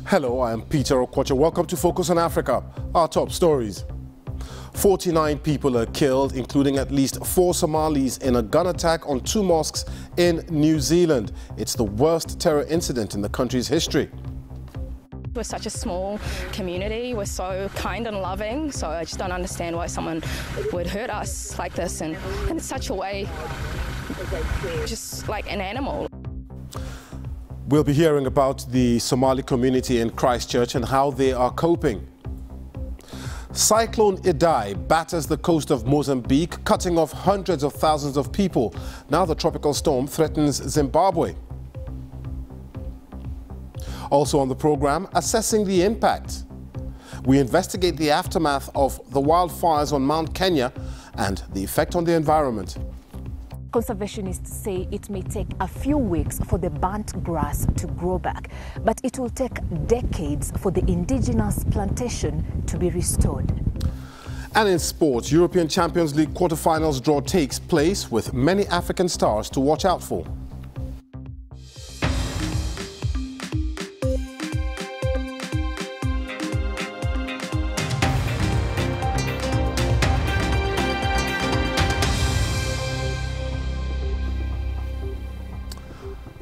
Hello, I am Peter Okwacha. Welcome to Focus on Africa. Our top stories. 49 people are killed, including at least 4 Somalis, in a gun attack on 2 mosques in New Zealand. It's the worst terror incident in the country's history. We're such a small community, we're so kind and loving, so I just don't understand why someone would hurt us like this and in such a way, just like an animal. We'll be hearing about the Somali community in Christchurch and how they are coping. Cyclone Idai batters the coast of Mozambique, cutting off hundreds of thousands of people. Now the tropical storm threatens Zimbabwe. Also on the program, assessing the impact. We investigate the aftermath of the wildfires on Mount Kenya and the effect on the environment. Conservationists say it may take a few weeks for the burnt grass to grow back, but it will take decades for the indigenous plantation to be restored. And in sports, European Champions League quarterfinals draw takes place with many African stars to watch out for.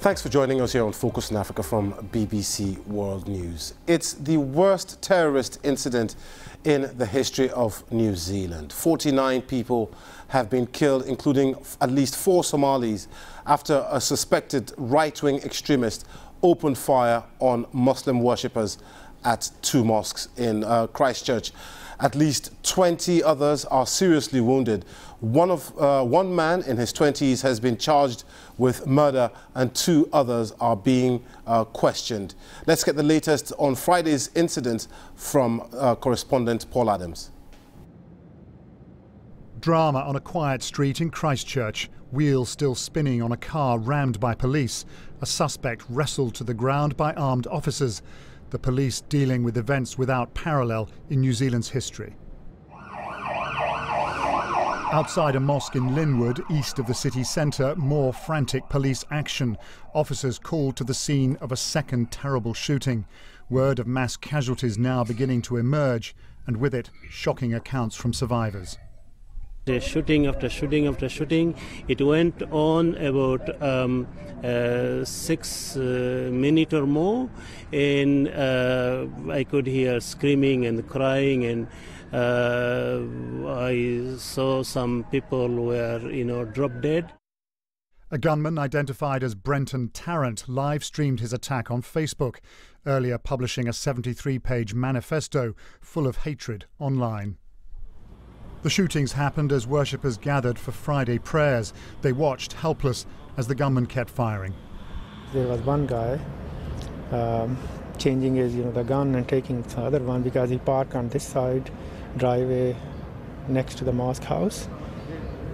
Thanks for joining us here on Focus on Africa from BBC World News. It's the worst terrorist incident in the history of New Zealand. 49 people have been killed, including at least 4 Somalis, after a suspected right-wing extremist opened fire on Muslim worshippers at 2 mosques in Christchurch. At least 20 others are seriously wounded. One man in his 20s has been charged with murder and 2 others are being questioned. Let's get the latest on Friday's incident from correspondent Paul Adams. Drama on a quiet street in Christchurch. Wheels still spinning on a car rammed by police. A suspect wrestled to the ground by armed officers. The police dealing with events without parallel in New Zealand's history. Outside a mosque in Linwood, east of the city centre, more frantic police action. Officers called to the scene of a second terrible shooting. Word of mass casualties now beginning to emerge, and with it, shocking accounts from survivors. The shooting after shooting after shooting, it went on about 6 minutes or more, and I could hear screaming and crying, and I saw some people were, drop dead. A gunman identified as Brenton Tarrant live-streamed his attack on Facebook, earlier publishing a 73-page manifesto full of hatred online. The shootings happened as worshippers gathered for Friday prayers. They watched helpless as the gunman kept firing. There was one guy changing his, the gun and taking the other one because he parked on this side driveway next to the mosque house,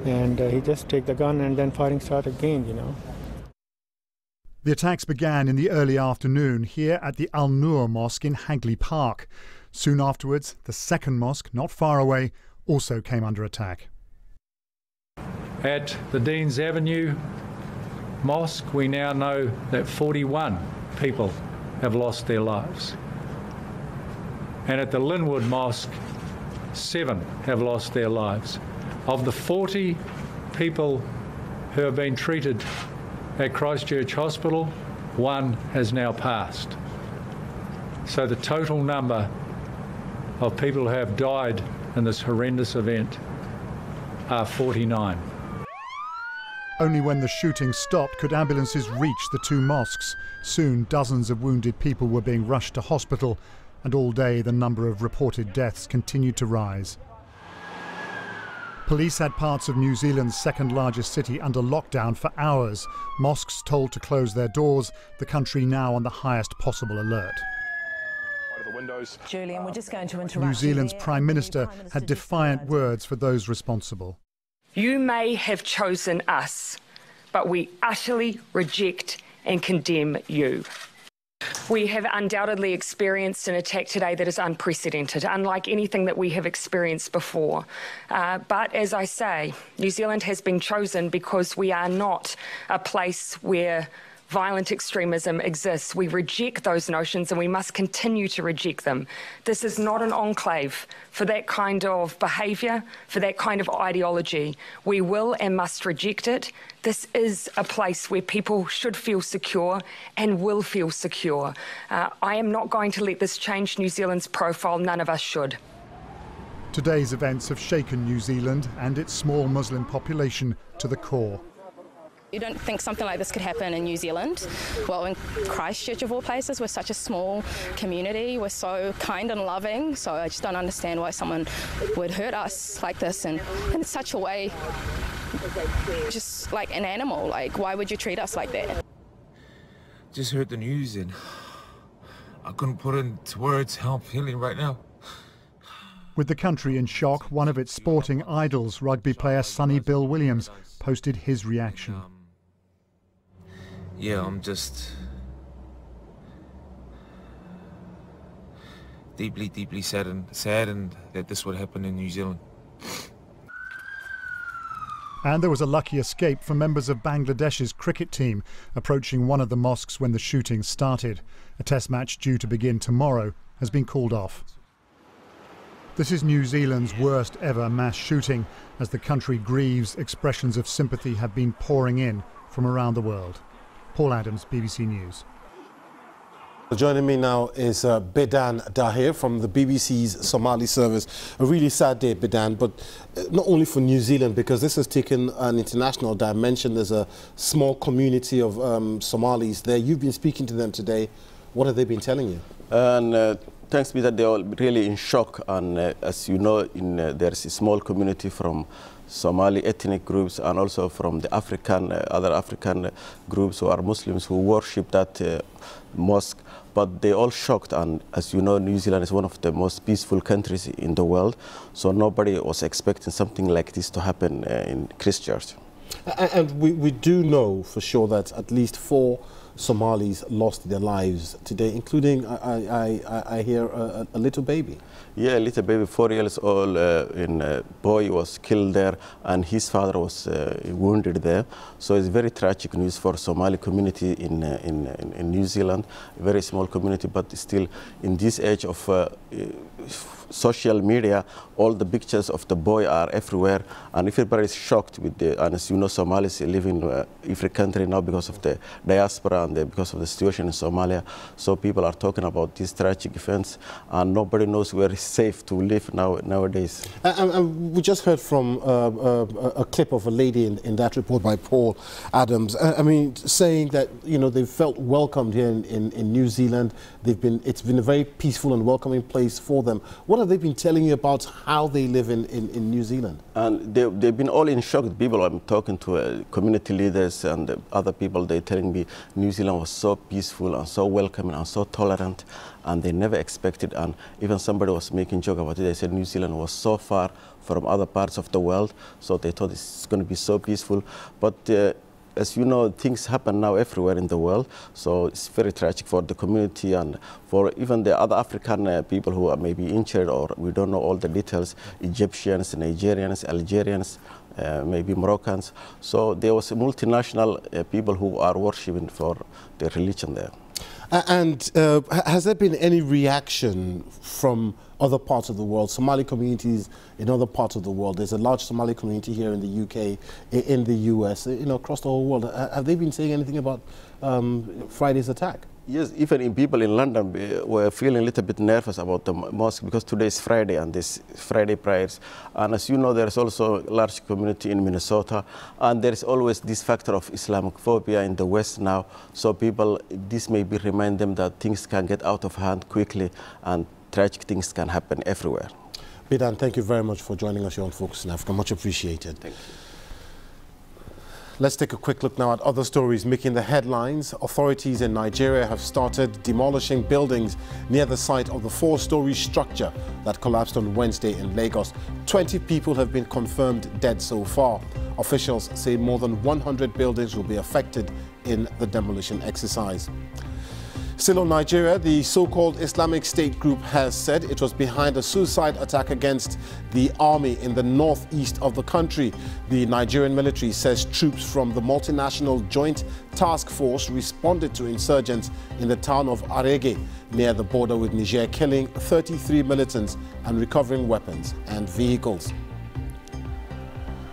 and he just take the gun and then firing started again. The attacks began in the early afternoon here at the Al Noor Mosque in Hagley Park. Soon afterwards, the second mosque, not far away, also came under attack. At the Deans Avenue Mosque, we now know that 41 people have lost their lives. And at the Linwood Mosque, 7 have lost their lives. Of the 40 people who have been treated at Christchurch Hospital, 1 has now passed. So the total number of people who have died in this horrendous event are 49. Only when the shooting stopped could ambulances reach the 2 mosques. Soon dozens of wounded people were being rushed to hospital, and all day the number of reported deaths continued to rise. Police had parts of New Zealand's second largest city under lockdown for hours. Mosques told to close their doors, the country now on the highest possible alert. Julian, we're just going to interrupt. New Zealand's Prime Minister had defiant words for those responsible. You may have chosen us, but we utterly reject and condemn you. We have undoubtedly experienced an attack today that is unprecedented, unlike anything that we have experienced before. But as I say, New Zealand has been chosen because we are not a place where violent extremism exists. We reject those notions and we must continue to reject them. This is not an enclave for that kind of behaviour, for that kind of ideology. We will and must reject it. This is a place where people should feel secure and will feel secure. I am not going to let this change New Zealand's profile. None of us should. Today's events have shaken New Zealand and its small Muslim population to the core. You don't think something like this could happen in New Zealand? Well, in Christchurch of all places, we're such a small community, we're so kind and loving, so I just don't understand why someone would hurt us like this and in such a way, just like an animal. Like, why would you treat us like that? Just heard the news and I couldn't put into words how I'm feeling right now. With the country in shock, one of its sporting idols, rugby player Sonny Bill Williams, posted his reaction. Yeah, I'm just deeply saddened that this would happen in New Zealand. And there was a lucky escape for members of Bangladesh's cricket team approaching one of the mosques when the shooting started. A test match due to begin tomorrow has been called off. This is New Zealand's worst ever mass shooting. As the country grieves, expressions of sympathy have been pouring in from around the world. Paul Adams, BBC News. Joining me now is Bidan Dahir from the BBC's Somali service. A really sad day, Bidan, but not only for New Zealand, because this has taken an international dimension. There's a small community of Somalis there. You've been speaking to them today. What have they been telling you? Thanks be that they are really in shock, and as you know, there's a small community from Somali ethnic groups and also from the other African groups who are Muslims who worship that mosque, but they all shocked. And as you know, New Zealand is one of the most peaceful countries in the world, so nobody was expecting something like this to happen in Christchurch. And we do know for sure that at least 4 Somalis lost their lives today, including, I hear, a little baby. Yeah, a little baby, 4 years old, boy was killed there, and his father was wounded there. So it's very tragic news for Somali community in New Zealand, a very small community, but still in this age of social media, all the pictures of the boy are everywhere, and everybody is shocked with and as you know, Somalis live in every country now because of the diaspora and because of the situation in Somalia. So people are talking about these tragic events, and nobody knows where it's safe to live nowadays. And we just heard from a clip of a lady in that report by Paul Adams. I mean, saying that, you know, they've felt welcomed here in New Zealand. It's been a very peaceful and welcoming place for them. What have they been telling you about how they live in New Zealand? And they've been all in shock. People I'm talking to, community leaders and other people, they're telling me New Zealand was so peaceful and so welcoming and so tolerant, and they never expected. And even somebody was making joke about it. They said New Zealand was so far from other parts of the world, so they thought it's going to be so peaceful. But as you know, things happen now everywhere in the world, so it's very tragic for the community and for even the other African people who are maybe injured, or we don't know all the details, Egyptians, Nigerians, Algerians, maybe Moroccans. So there was multinational people who are worshipping for their religion there. And has there been any reaction from other parts of the world, Somali communities in other parts of the world? There's a large Somali community here in the UK, in the US, you know, across the whole world. Have they been saying anything about Friday's attack? Yes, even in people in London were feeling a little bit nervous about the mosque because today is Friday and this Friday prayers. And as you know, there's also a large community in Minnesota, and there's always this factor of Islamophobia in the West now. So people, this maybe remind them that things can get out of hand quickly and tragic things can happen everywhere. Bidan, thank you very much for joining us here on Focus in Africa. Much appreciated. Thank you. Let's take a quick look now at other stories making the headlines. Authorities in Nigeria have started demolishing buildings near the site of the 4-story structure that collapsed on Wednesday in Lagos. 20 people have been confirmed dead so far. Officials say more than 100 buildings will be affected in the demolition exercise. Still on Nigeria, the so-called Islamic State group has said it was behind a suicide attack against the army in the northeast of the country. The Nigerian military says troops from the multinational Joint Task Force responded to insurgents in the town of Arege near the border with Niger, killing 33 militants and recovering weapons and vehicles.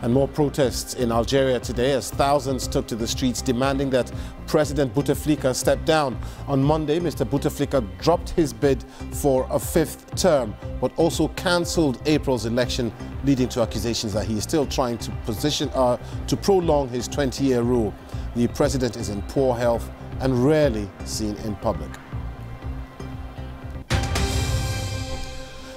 And more protests in Algeria today as thousands took to the streets demanding that President Bouteflika step down. On Monday, Mr. Bouteflika dropped his bid for a fifth term, but also cancelled April's election, leading to accusations that he is still trying to prolong his 20-year rule. The president is in poor health and rarely seen in public.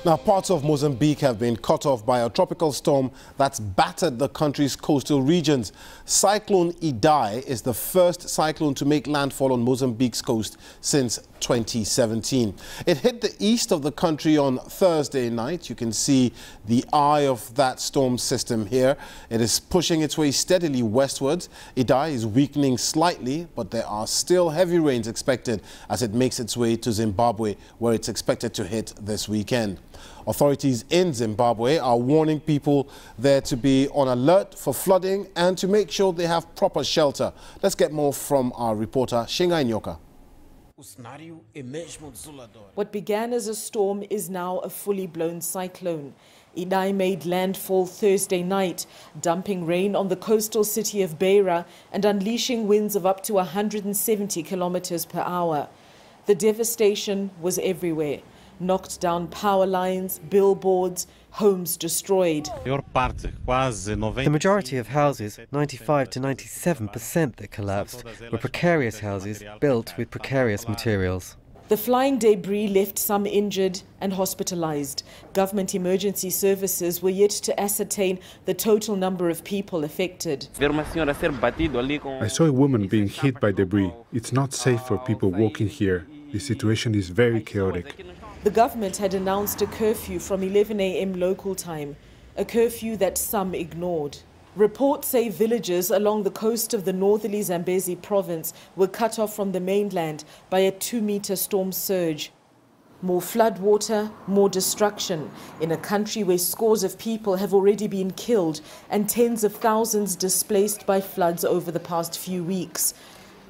Now, parts of Mozambique have been cut off by a tropical storm that's battered the country's coastal regions. Cyclone Idai is the first cyclone to make landfall on Mozambique's coast since 2017. It hit the east of the country on Thursday night. You can see the eye of that storm system here. It is pushing its way steadily westwards. Idai is weakening slightly, but there are still heavy rains expected as it makes its way to Zimbabwe, where it's expected to hit this weekend. Authorities in Zimbabwe are warning people there to be on alert for flooding and to make sure they have proper shelter. Let's get more from our reporter, Shingai Nyoka. What began as a storm is now a fully blown cyclone. Idai made landfall Thursday night, dumping rain on the coastal city of Beira and unleashing winds of up to 170 kilometers per hour. The devastation was everywhere. Knocked down power lines, billboards, homes destroyed. The majority of houses, 95 to 97% that collapsed, were precarious houses built with precarious materials. The flying debris left some injured and hospitalized. Government emergency services were yet to ascertain the total number of people affected. I saw a woman being hit by debris. It's not safe for people walking here. The situation is very chaotic. The government had announced a curfew from 11 a.m. local time, a curfew that some ignored. Reports say villages along the coast of the northerly Zambezi province were cut off from the mainland by a 2-meter storm surge. More floodwater, more destruction in a country where scores of people have already been killed and tens of thousands displaced by floods over the past few weeks.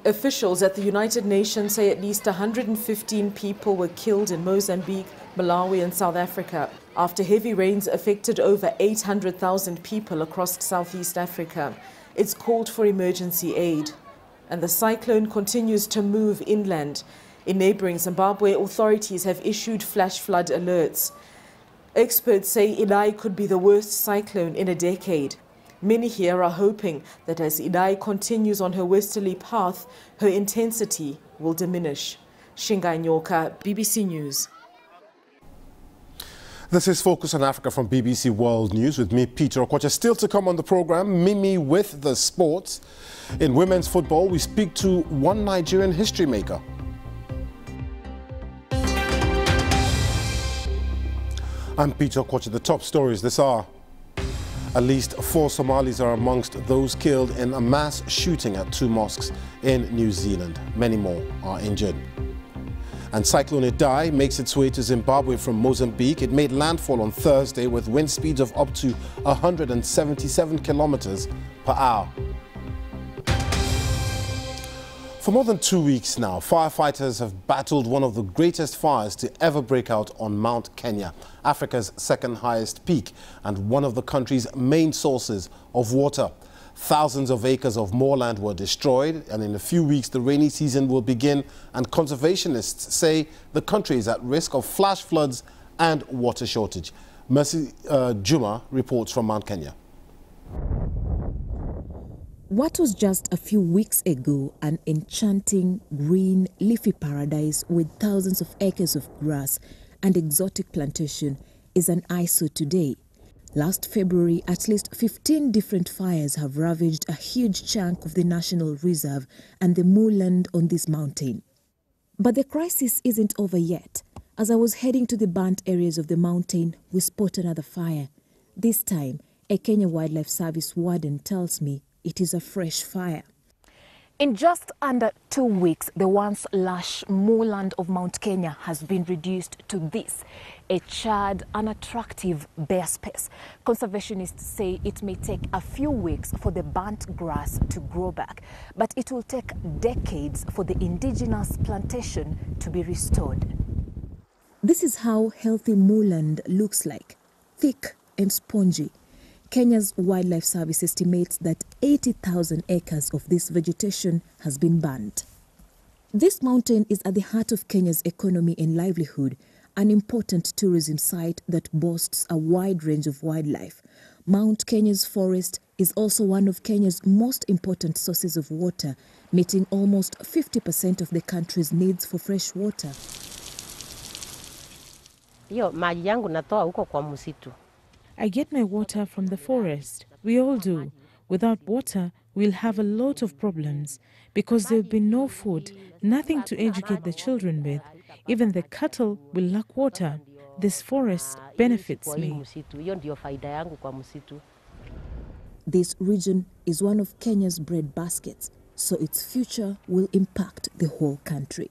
Officials at the United Nations say at least 115 people were killed in Mozambique, Malawi and South Africa after heavy rains affected over 800,000 people across Southeast Africa. It's called for emergency aid. And the cyclone continues to move inland. In neighboring Zimbabwe, authorities have issued flash flood alerts. Experts say Idai could be the worst cyclone in a decade. Many here are hoping that as Idai continues on her westerly path, her intensity will diminish. Shingai Nyoka, BBC News. This is Focus on Africa from BBC World News with me, Peter Okocha. Still to come on the program, Mimi with the sports. In women's football, we speak to one Nigerian history maker. I'm Peter Okocha. The top stories this hour. At least 4 Somalis are amongst those killed in a mass shooting at 2 mosques in New Zealand. Many more are injured. And Cyclone Idai makes its way to Zimbabwe from Mozambique. It made landfall on Thursday with wind speeds of up to 177 kilometers per hour. For more than 2 weeks now, firefighters have battled one of the greatest fires to ever break out on Mount Kenya, Africa's second highest peak and one of the country's main sources of water. Thousands of acres of moorland were destroyed, and in a few weeks the rainy season will begin, and conservationists say the country is at risk of flash floods and water shortage. Mercy Juma reports from Mount Kenya. What was just a few weeks ago an enchanting green leafy paradise with thousands of acres of grass and exotic plantation is an eyesore today. Last February, at least 15 different fires have ravaged a huge chunk of the National Reserve and the moorland on this mountain. But the crisis isn't over yet. As I was heading to the burnt areas of the mountain, we spot another fire. This time, a Kenya Wildlife Service warden tells me it is a fresh fire. In just under 2 weeks, the once lush moorland of Mount Kenya has been reduced to this, a charred, unattractive bare space. Conservationists say it may take a few weeks for the burnt grass to grow back, but it will take decades for the indigenous plantation to be restored. This is how healthy moorland looks like, thick and spongy. Kenya's Wildlife Service estimates that 80,000 acres of this vegetation has been burnt. This mountain is at the heart of Kenya's economy and livelihood, an important tourism site that boasts a wide range of wildlife. Mount Kenya's forest is also one of Kenya's most important sources of water, meeting almost 50% of the country's needs for fresh water. I get my water from the forest. We all do. Without water, we'll have a lot of problems because there'll be no food, nothing to educate the children with. Even the cattle will lack water. This forest benefits me. This region is one of Kenya's breadbaskets, so its future will impact the whole country.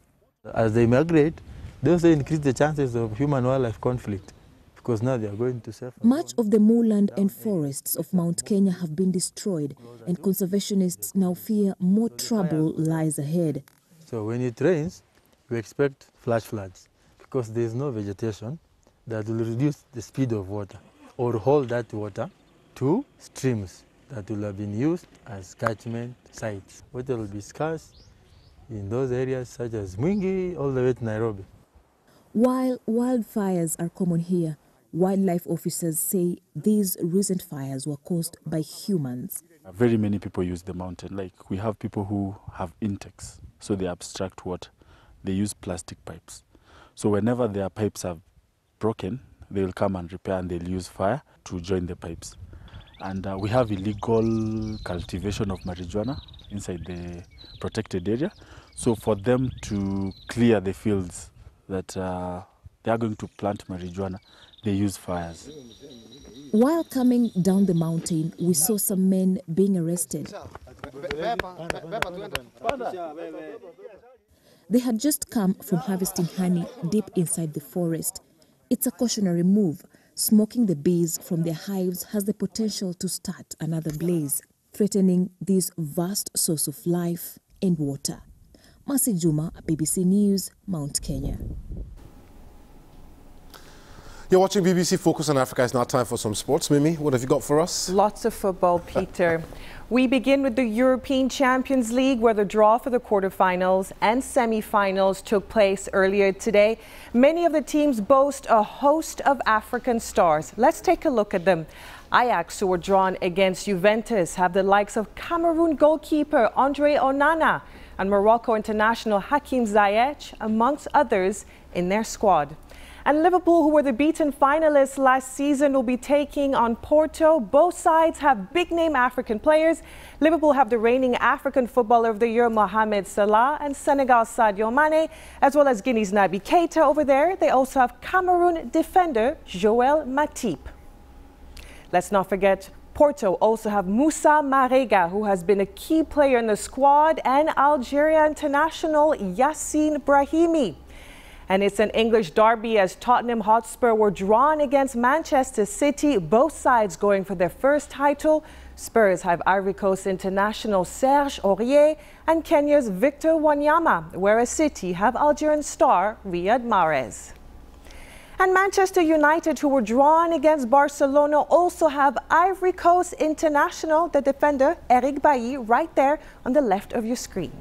As they migrate, they also increase the chances of human-wildlife conflict, because now they are going to suffer. Much of the moorland and forests of Mount Kenya have been destroyed, and conservationists now fear more trouble lies ahead. So when it rains, we expect flash floods, because there is no vegetation that will reduce the speed of water or hold that water to streams that will have been used as catchment sites. Water will be scarce in those areas such as Mwingi all the way to Nairobi. While wildfires are common here, wildlife officers say these recent fires were caused by humans. Very many people use the mountain. Like, we have people who have intakes, so they abstract water. They use plastic pipes. So whenever their pipes are broken, they will come and repair, and they'll use fire to join the pipes. And we have illegal cultivation of marijuana inside the protected area. So for them to clear the fields that they are going to plant marijuana, they use fires. While coming down the mountain, we saw some men being arrested. They had just come from harvesting honey deep inside the forest. It's a cautionary move. Smoking the bees from their hives has the potential to start another blaze, threatening this vast source of life and water. Mercy Juma, BBC News, Mount Kenya. You're watching BBC Focus on Africa. It's now time for some sports. Mimi, what have you got for us? Lots of football, Peter. We begin with the European Champions League, where the draw for the quarterfinals and semi-finals took place earlier today. Many of the teams boast a host of African stars. Let's take a look at them. Ajax, who were drawn against Juventus, have the likes of Cameroon goalkeeper Andre Onana and Morocco international Hakim Ziyech, amongst others, in their squad. And Liverpool, who were the beaten finalists last season, will be taking on Porto. Both sides have big-name African players. Liverpool have the reigning African Footballer of the Year, Mohamed Salah, and Senegal's Sadio Mane, as well as Guinea's Naby Keita over there. They also have Cameroon defender Joel Matip. Let's not forget, Porto also have Moussa Marega, who has been a key player in the squad, and Algeria international Yassine Brahimi. And it's an English derby as Tottenham Hotspur were drawn against Manchester City, both sides going for their first title. Spurs have Ivory Coast international Serge Aurier and Kenya's Victor Wanyama, whereas City have Algerian star Riyad Mahrez. And Manchester United, who were drawn against Barcelona, also have Ivory Coast international, the defender Eric Bailly, right there on the left of your screen.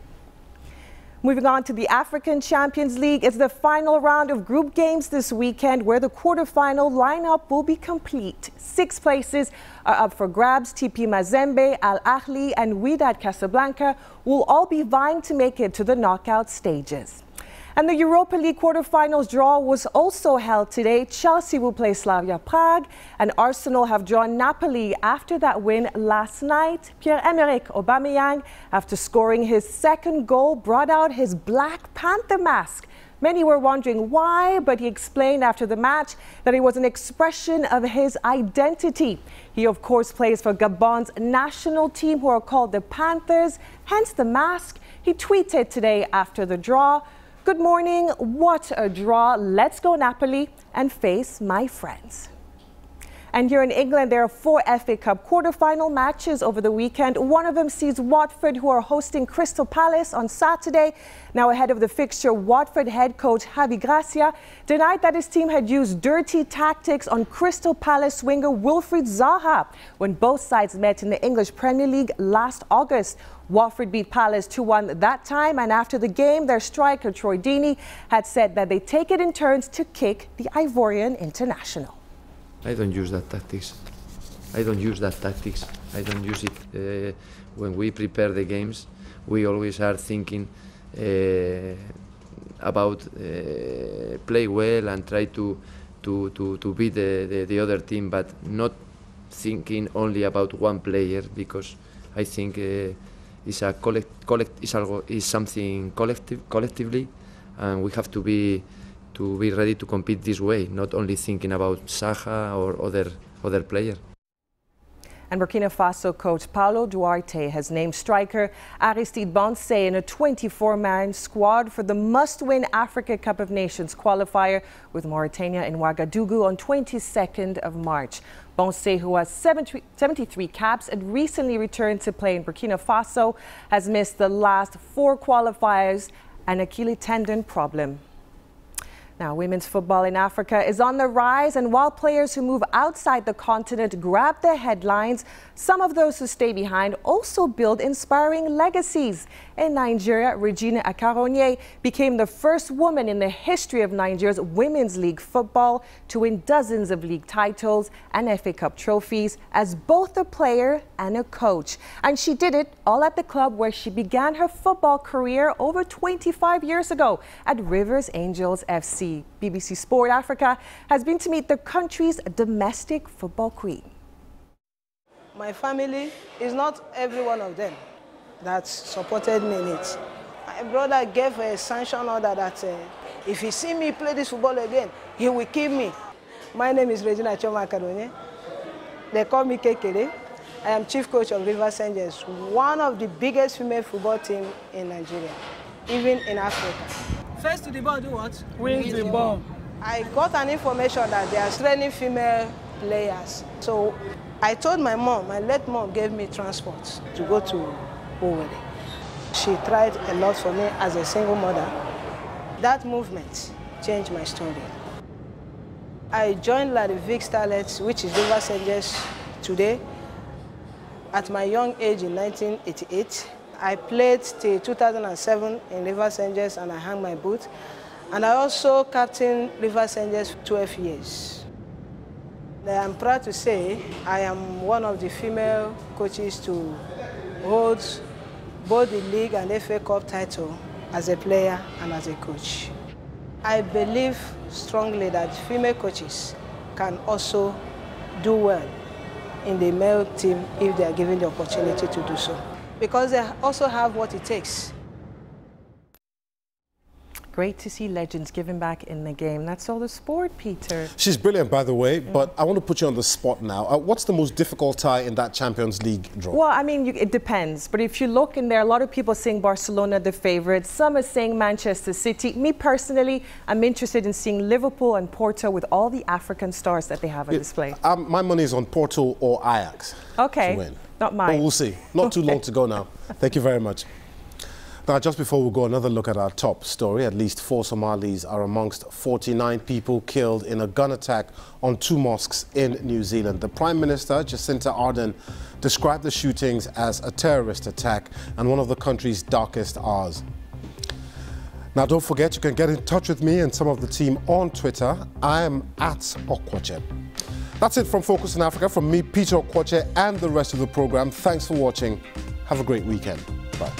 Moving on to the African Champions League, it's the final round of group games this weekend, where the quarterfinal lineup will be complete. 6 places are up for grabs. TP Mazembe, Al Ahly and Wydad Casablanca will all be vying to make it to the knockout stages. And the Europa League quarterfinals draw was also held today. Chelsea will play Slavia Prague, and Arsenal have drawn Napoli after that win last night. Pierre-Emerick Aubameyang, after scoring his second goal, brought out his Black Panther mask. Many were wondering why, but he explained after the match that it was an expression of his identity. He, of course, plays for Gabon's national team, who are called the Panthers, hence the mask. He tweeted today after the draw, "Good morning, what a draw. Let's go Napoli and face my friends." And here in England, there are 4 FA Cup quarter-final matches over the weekend. One of them sees Watford, who are hosting Crystal Palace on Saturday. Now, ahead of the fixture, Watford head coach Javi Gracia denied that his team had used dirty tactics on Crystal Palace winger Wilfried Zaha when both sides met in the English Premier League last August. Watford beat Palace 2-1 that time, and after the game, their striker Troy Deeney had said that they take it in turns to kick the Ivorian international. I don't use that tactics. I don't use it when we prepare the games. We always are thinking about play well and try to beat the other team, but not thinking only about one player, because I think it's something collectively, and we have to be ready to compete this way, not only thinking about Zaha or other player. And Burkina Faso coach Paulo Duarte has named striker Aristide Bansé in a 24-man squad for the must-win Africa Cup of Nations qualifier with Mauritania in Ouagadougou on 22nd of March. Bansé, who has 73 caps and recently returned to play in Burkina Faso, has missed the last 4 qualifiers, an Achilles tendon problem. Now, women's football in Africa is on the rise, and while players who move outside the continent grab the headlines, some of those who stay behind also build inspiring legacies. In Nigeria, Regina Akaronye became the first woman in the history of Nigeria's Women's League football to win dozens of league titles and FA Cup trophies as both a player and a coach. And she did it all at the club where she began her football career over 25 years ago at Rivers Angels FC. BBC Sport Africa has been to meet the country's domestic football queen. My family is not every one of them that supported me in it. My brother gave a sanction order that if he see me play this football again, he will kill me. My name is Regina Choma Akaronye. They call me Kekere. I am chief coach of Rivers Angels, one of the biggest female football teams in Nigeria, even in Africa. First to the ball, do what? Win the ball. I got an information that they are training female players. So I told my mom, my late mom gave me transport to go to Owerri. She tried a lot for me as a single mother. That movement changed my story. I joined Vic Starlets, which is Rivers Angels today, at my young age in 1988. I played till 2007 in Rivers Angels and I hung my boot. And I also captained Rivers Angels for 12 years. I'm proud to say I am one of the female coaches to hold both the league and FA Cup title as a player and as a coach. I believe strongly that female coaches can also do well in the male team if they are given the opportunity to do so, because they also have what it takes. Great to see legends giving back in the game. That's all the sport, Peter. She's brilliant, by the way, but I want to put you on the spot now. What's the most difficult tie in that Champions League draw? Well, I mean, it depends. But if you look in there, a lot of people saying Barcelona the favourites. Some are saying Manchester City. Me personally, I'm interested in seeing Liverpool and Porto with all the African stars that they have on display. My money is on Porto or Ajax. Okay, to win. Not mine. But we'll see. Not too long to go now. Thank you very much. Now, just before we go, another look at our top story. At least 4 Somalis are amongst 49 people killed in a gun attack on 2 mosques in New Zealand. The Prime Minister, Jacinta Ardern, described the shootings as a terrorist attack and one of the country's darkest hours. Now, don't forget, you can get in touch with me and some of the team on Twitter. I am at Okwache. That's it from Focus on Africa. From me, Peter Okwache, and the rest of the program. Thanks for watching. Have a great weekend. Bye.